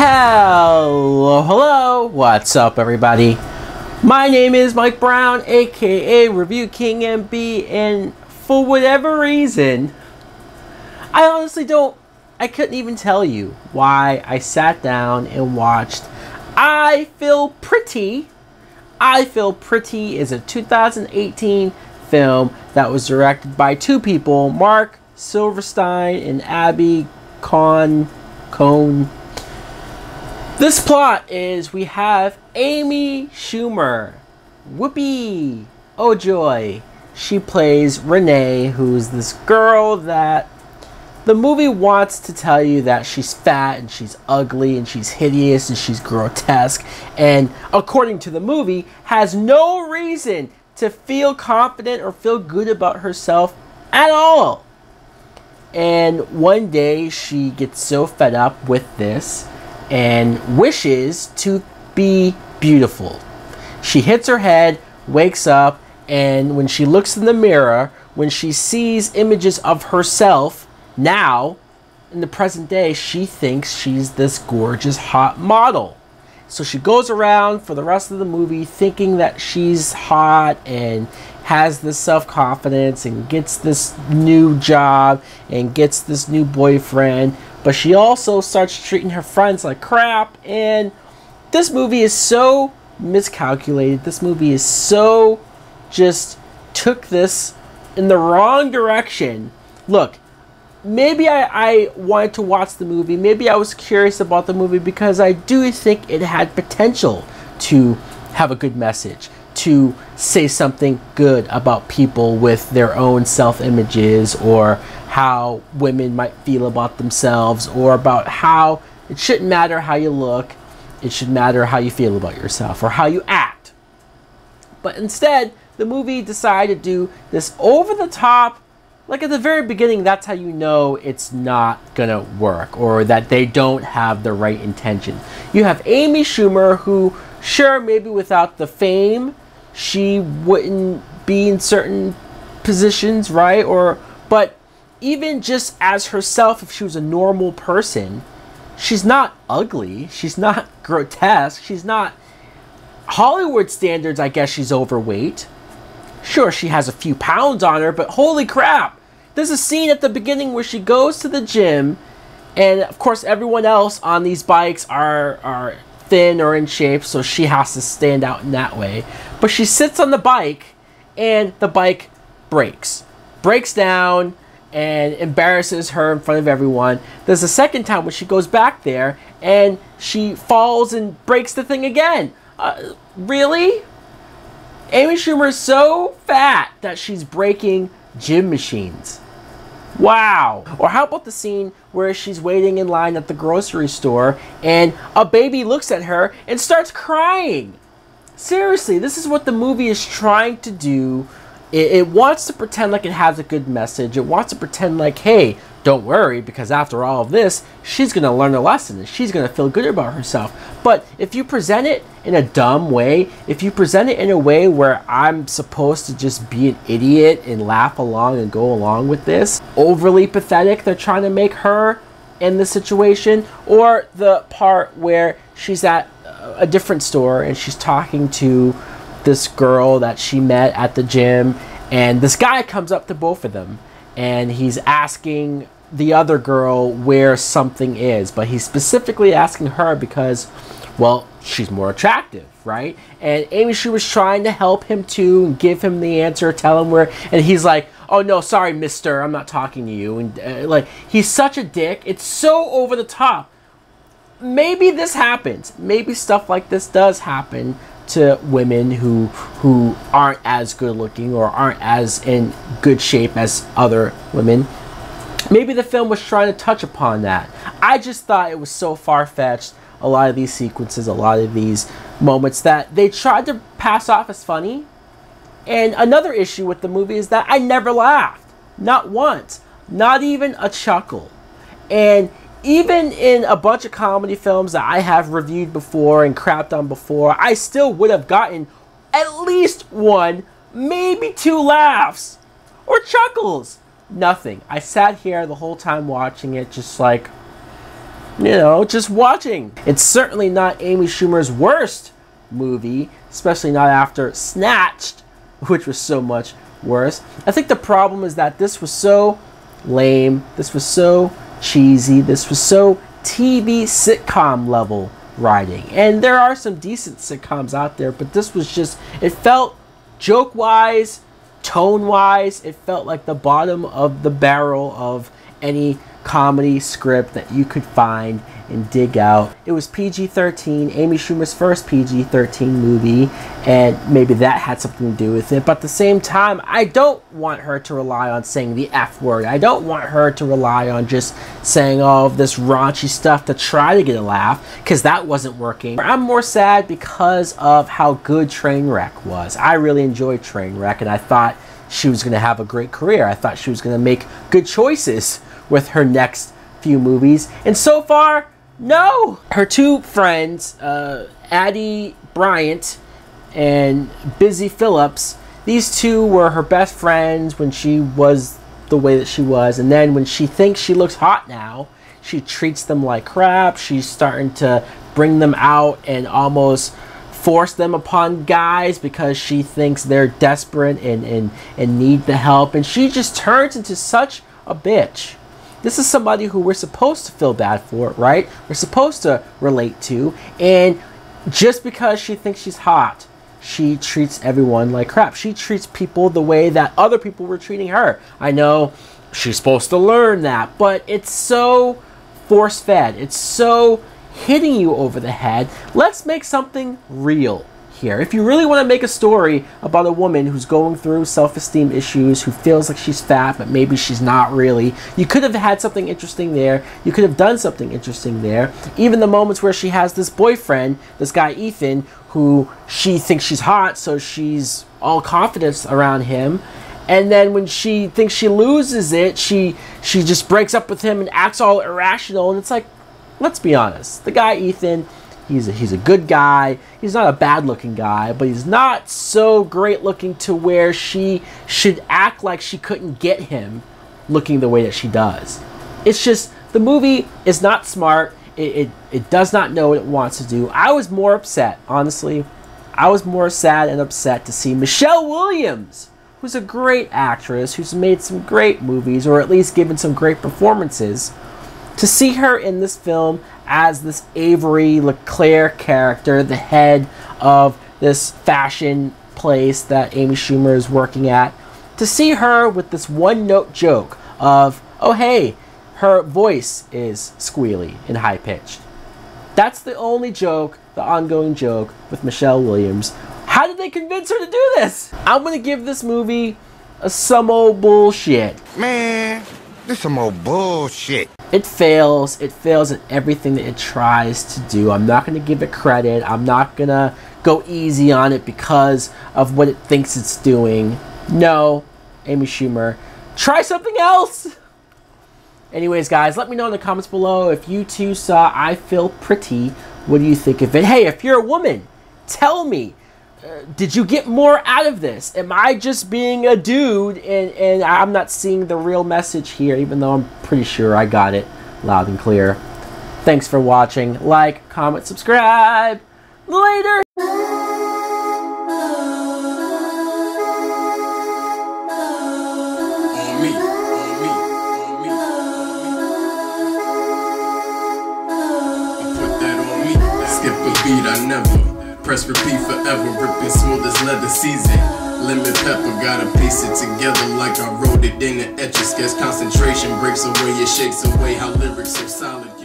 Hello, what's up everybody? My name is Mike Brown, aka ReviewKingMB, and for whatever reason, I couldn't even tell you why I sat down and watched I Feel Pretty. I Feel Pretty is a 2018 film that was directed by two people, Mark Silverstein and Abby Cohn. This plot is we have Amy Schumer. Whoopee! Oh joy! She plays Renee, who's this girl that the movie wants to tell you that she's fat and she's ugly and she's hideous and she's grotesque, and according to the movie has no reason to feel confident or feel good about herself at all. And one day she gets so fed up with this and wishes to be beautiful. She hits her head, wakes up, and when she looks in the mirror, when she sees images of herself now, in the present day, she thinks she's this gorgeous, hot model. So she goes around for the rest of the movie thinking that she's hot and has this self-confidence and gets this new job and gets this new boyfriend, but she also starts treating her friends like crap. And this movie is so miscalculated. This movie is so just took this in the wrong direction. Look, maybe I wanted to watch the movie. Maybe I was curious about the movie because I do think it had potential to have a good message, to say something good about people with their own self-images, or how women might feel about themselves, or about how it shouldn't matter how you look, it should matter how you feel about yourself or how you act. But instead, the movie decided to do this over-the-top. Like at the very beginning, that's how you know it's not gonna work, or that they don't have the right intention. You have Amy Schumer, who, sure, maybe without the fame, she wouldn't be in certain positions, right? But even just as herself, if she was a normal person, she's not ugly, she's not grotesque, she's not Hollywood standards. I guess she's overweight. Sure, she has a few pounds on her, but holy crap! There's a scene at the beginning where she goes to the gym, and of course everyone else on these bikes are thin or in shape, so she has to stand out in that way. But she sits on the bike, and the bike breaks down, and embarrasses her in front of everyone. There's a second time when she goes back there, and she falls and breaks the thing again. Really? Amy Schumer is so fat that she's breaking gym machines. Wow. Or how about the scene where she's waiting in line at the grocery store and a baby looks at her and starts crying? Seriously, this is what the movie is trying to do. It wants to pretend like it has a good message. It wants to pretend like, hey, don't worry, because after all of this, she's going to learn a lesson and she's going to feel good about herself. But if you present it in a dumb way, if you present it in a way where I'm supposed to just be an idiot and laugh along and go along with this, overly pathetic they're trying to make her in this situation, or the part where she's at a different store and she's talking to this girl that she met at the gym, and this guy comes up to both of them and he's asking the other girl where something is, but he's specifically asking her because, well, she's more attractive, right? And Amy Schumer was trying to help him too and give him the answer, tell him where, and he's like, oh no, sorry mister, I'm not talking to you. And like, he's such a dick. It's so over the top. Maybe this happens. Maybe stuff like this does happen to women who aren't as good looking or aren't as in good shape as other women. Maybe the film was trying to touch upon that. I just thought it was so far-fetched, a lot of these sequences, a lot of these moments, that they tried to pass off as funny. And another issue with the movie is that I never laughed. Not once. Not even a chuckle. And even in a bunch of comedy films that I have reviewed before and crapped on before, I still would have gotten at least one, maybe two laughs or chuckles. Nothing. I sat here the whole time watching it just like, you know, just watching. It's certainly not Amy Schumer's worst movie, especially not after Snatched, which was so much worse. I think the problem is that this was so lame, this was so cheesy, this was so TV sitcom level writing. And there are some decent sitcoms out there, but this was just, it felt joke-wise, tone-wise, it felt like the bottom of the barrel of any comedy script that you could find and dig out. It was PG-13, Amy Schumer's first PG-13 movie, and maybe that had something to do with it. But at the same time, I don't want her to rely on saying the F word. I don't want her to rely on just saying all of this raunchy stuff to try to get a laugh, because that wasn't working. I'm more sad because of how good Trainwreck was. I really enjoyed Trainwreck, and I thought she was going to have a great career. I thought she was going to make good choices with her next few movies, and so far, no. Her two friends, Addie Bryant and Busy Phillips, these two were her best friends when she was the way that she was, and then when she thinks she looks hot now, she treats them like crap. She's starting to bring them out and almost force them upon guys because she thinks they're desperate and need the help, and she just turns into such a bitch. This is somebody who we're supposed to feel bad for, right? We're supposed to relate to, and just because she thinks she's hot, she treats everyone like crap. She treats people the way that other people were treating her. I know she's supposed to learn that, but it's so force-fed. It's so hitting you over the head. Let's make something real here. If you really want to make a story about a woman who's going through self-esteem issues, who feels like she's fat, but maybe she's not really, you could have had something interesting there. You could have done something interesting there. Even the moments where she has this boyfriend, this guy Ethan, who she thinks she's hot, so she's all confidence around him. And then when she thinks she loses it, she just breaks up with him and acts all irrational. And it's like, let's be honest. The guy Ethan, he's a good guy. He's not a bad-looking guy, but he's not so great-looking to where she should act like she couldn't get him looking the way that she does. It's just, the movie is not smart. It does not know what it wants to do. I was more upset, honestly. I was more sad and upset to see Michelle Williams, who's a great actress, who's made some great movies, or at least given some great performances, to see her in this film as this Avery LeClaire character, the head of this fashion place that Amy Schumer is working at, to see her with this one-note joke of, oh hey, her voice is squealy and high-pitched. That's the only joke, the ongoing joke with Michelle Williams. How did they convince her to do this? I'm gonna give this movie some old bullshit. Man, this some old bullshit. It fails. It fails at everything that it tries to do. I'm not going to give it credit. I'm not going to go easy on it because of what it thinks it's doing. No, Amy Schumer, try something else. Anyways, guys, let me know in the comments below if you too saw I Feel Pretty. What do you think of it? Hey, if you're a woman, tell me. Did you get more out of this? Am I just being a dude and I'm not seeing the real message here, even though I'm pretty sure I got it loud and clear. Thanks for watching. Like, comment, subscribe. Later! Skip a beat, I never press repeat forever, ripping smooth as leather season. Lemon pepper, gotta piece it together like I wrote it in an etch-a-sketch. Concentration breaks away, it shakes away how lyrics so solid.